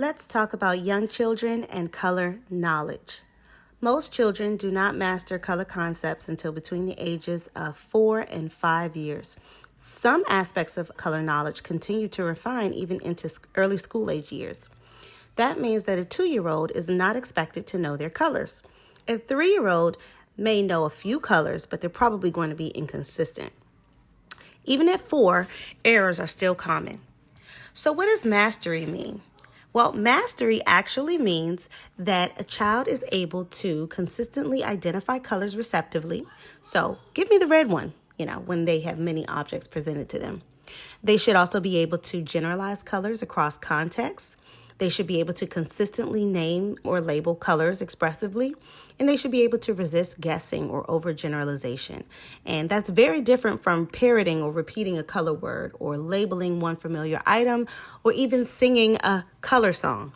Let's talk about young children and color knowledge. Most children do not master color concepts until between the ages of 4 and 5 years. Some aspects of color knowledge continue to refine even into early school age years. That means that a 2-year-old is not expected to know their colors. A 3-year-old may know a few colors, but they're probably going to be inconsistent. Even at 4, errors are still common. So what does mastery mean? Well, mastery actually means that a child is able to consistently identify colors receptively. So give me the red one, when they have many objects presented to them. They should also be able to generalize colors across contexts. They should be able to consistently name or label colors expressively, and they should be able to resist guessing or overgeneralization. And that's very different from parroting or repeating a color word or labeling one familiar item or even singing a color song.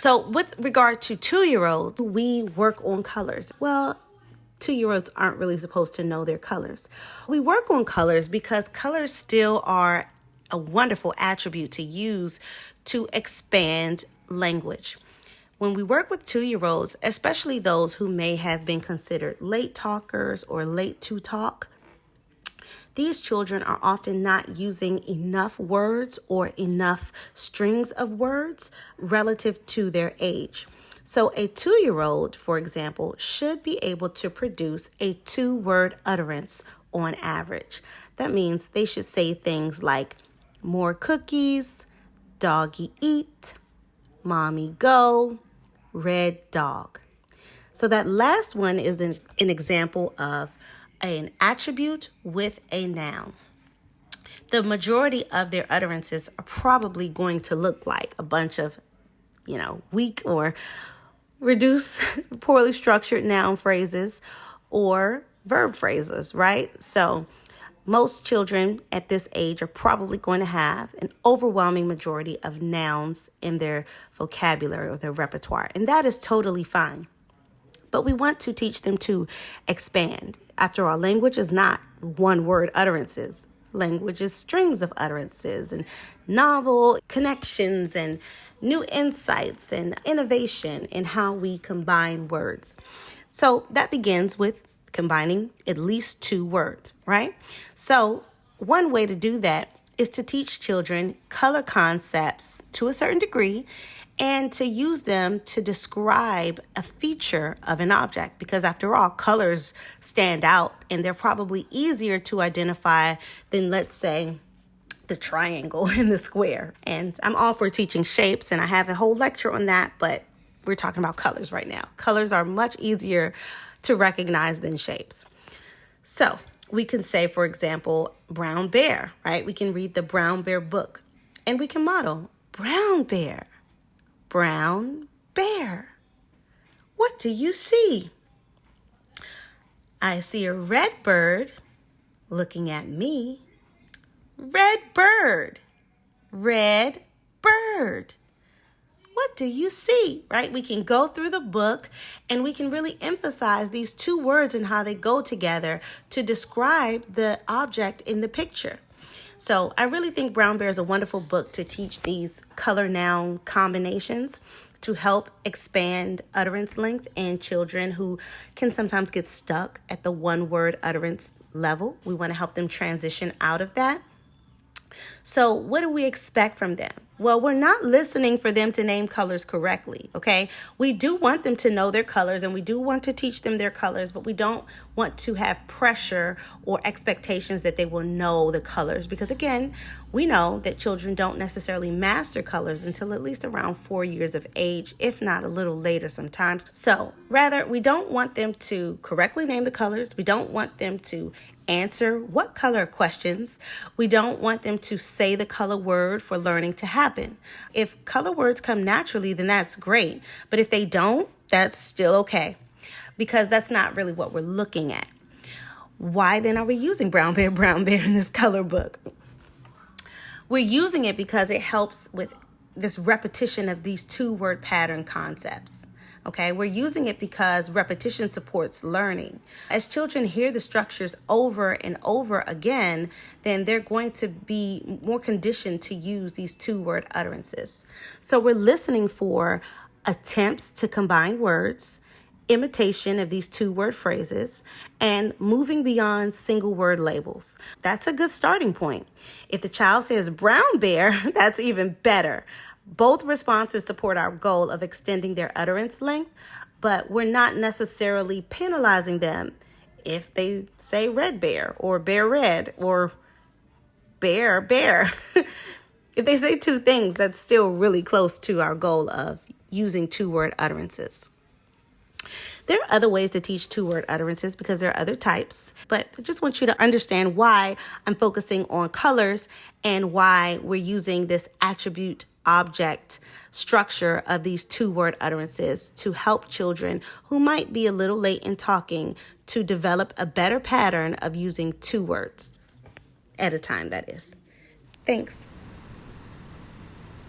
So with regard to 2-year-olds, we work on colors. Well, 2-year-olds aren't really supposed to know their colors. We work on colors because colors still are a wonderful attribute to use to expand language. When we work with 2-year-olds, especially those who may have been considered late talkers or late to talk, these children are often not using enough words or enough strings of words relative to their age. So a 2-year-old, for example, should be able to produce a 2-word utterance on average. That means they should say things like more cookies, doggy eat, mommy go, red dog. So that last one is an example of an attribute with a noun. The majority of their utterances are probably going to look like a bunch of, weak or reduced, poorly structured noun phrases or verb phrases, right? So most children at this age are probably going to have an overwhelming majority of nouns in their vocabulary or their repertoire, and that is totally fine. But we want to teach them to expand. After all, language is not one-word utterances. Language is strings of utterances and novel connections and new insights and innovation in how we combine words. So that begins with combining at least 2 words, right? So one way to do that is to teach children color concepts to a certain degree and to use them to describe a feature of an object, because after all, colors stand out and they're probably easier to identify than, let's say, the triangle and the square. And I'm all for teaching shapes, and I have a whole lecture on that, but we're talking about colors right now. Colors are much easier to recognize than shapes. So we can say, for example, brown bear, right? We can read the Brown Bear book and we can model brown bear, brown bear. What do you see? I see a red bird looking at me. Red bird, red bird. What do you see, right? We can go through the book and we can really emphasize these 2 words and how they go together to describe the object in the picture. So I really think Brown Bear is a wonderful book to teach these color noun combinations to help expand utterance length in children who can sometimes get stuck at the 1-word utterance level. We want to help them transition out of that. So what do we expect from them? Well, we're not listening for them to name colors correctly, okay? We do want them to know their colors and we do want to teach them their colors, but we don't want to have pressure or expectations that they will know the colors, because again, we know that children don't necessarily master colors until at least around 4 years of age, if not a little later sometimes. So rather, we don't want them to correctly name the colors. We don't want them to answer what color questions. We don't want them to say the color word for learning to happen. If color words come naturally, then that's great. But if they don't, that's still okay, because that's not really what we're looking at. Why then are we using brown bear in this color book? We're using it because it helps with this repetition of these 2-word pattern concepts. Okay, we're using it because repetition supports learning. As children hear the structures over and over again, then they're going to be more conditioned to use these two-word utterances. So we're listening for attempts to combine words, imitation of these two-word phrases, and moving beyond single-word labels. That's a good starting point. If the child says brown bear, that's even better. Both responses support our goal of extending their utterance length, but we're not necessarily penalizing them if they say red bear or bear red or bear bear. If they say two things, that's still really close to our goal of using two-word utterances. There are other ways to teach two-word utterances because there are other types, but I just want you to understand why I'm focusing on colors and why we're using this attribute object structure of these two-word utterances to help children who might be a little late in talking to develop a better pattern of using two words at a time, that is. Thanks.